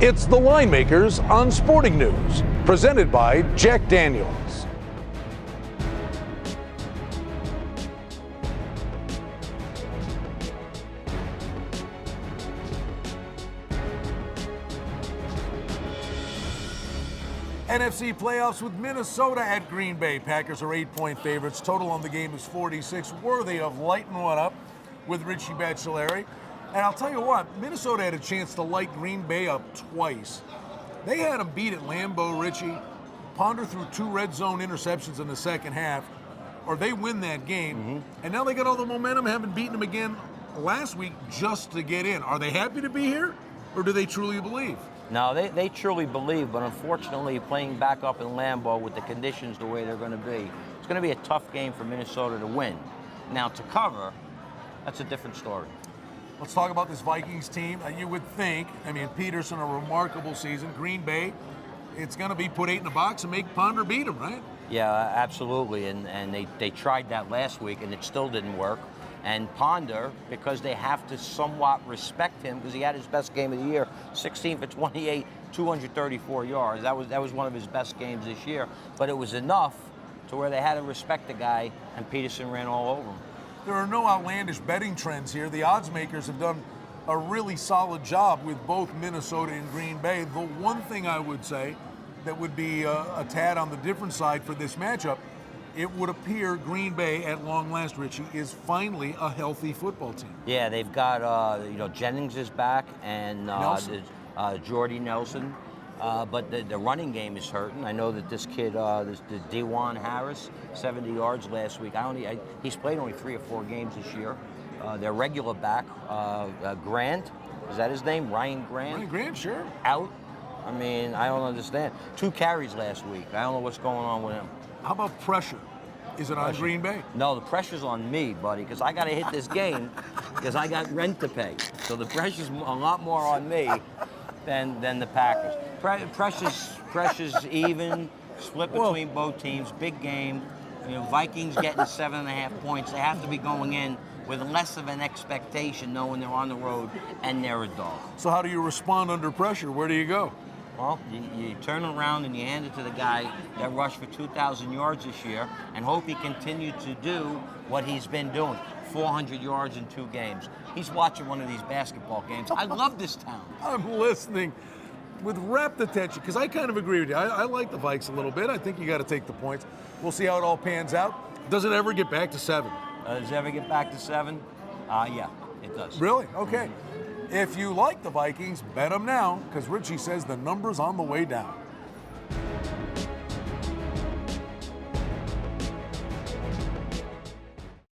It's the Line Makers on Sporting News, presented by Jack Daniels. NFC playoffs with Minnesota at Green Bay. Packers are 8-point favorites. Total on the game is 46, worthy of lighting one up with Richie Bachelari. And I'll tell you what, Minnesota had a chance to light Green Bay up twice. They had them beat at Lambeau, Richie. Ponder threw 2 red zone interceptions in the second half, or they win that game. And now they got all the momentum, having beaten them again last week just to get in. Are they happy to be here, or do they truly believe? No, they truly believe, but unfortunately, playing back up in Lambeau with the conditions the way they're going to be, it's going to be a tough game for Minnesota to win. Now, to cover, that's a different story. Let's talk about this Vikings team. You would think, Peterson, a remarkable season. Green Bay, it's going to be put 8 in the box and make Ponder beat them, right? Yeah, absolutely, and they tried that last week, and it still didn't work. And Ponder, because they have to somewhat respect him, because he had his best game of the year, 16 for 28, 234 yards. That was one of his best games this year. But it was enough to where they had to respect the guy, and Peterson ran all over him. There are no outlandish betting trends here. The odds makers have done a really solid job with both Minnesota and Green Bay. The one thing I would say that would be a tad on the different side for this matchup, it would appear Green Bay, at long last, Richie, is finally a healthy football team. Yeah, they've got, Jennings is back, and Jordy Nelson. But the running game is hurting. I know that this kid, the Dewan Harris, 70 yards last week. He's played only 3 or 4 games this year. Their regular back, Grant, is that his name? Ryan Grant? Ryan Grant, sure. Out. I don't understand. 2 carries last week. I don't know what's going on with him. How about pressure? Is it on Green Bay? No, the pressure's on me, buddy, because I got to hit this game because I got rent to pay. So the pressure's a lot more on me than the Packers. Pressure's even, split between both teams. Big game. Vikings getting 7.5 points. They have to be going in with less of an expectation, knowing they're on the road and they're a dog. So how do you respond under pressure? Where do you go? Well, you turn around and you hand it to the guy that rushed for 2,000 yards this year and hope he continued to do what he's been doing. 400 yards in 2 games. He's watching one of these basketball games. I love this town. I'm listening with rapt attention because I kind of agree with you. I like the Vikes a little bit. I think you got to take the points. We'll see how it all pans out. Does it ever get back to 7? Does it ever get back to 7? Yeah, it does. Really? Okay. If you like the Vikings, bet them now because Richie says the number's on the way down.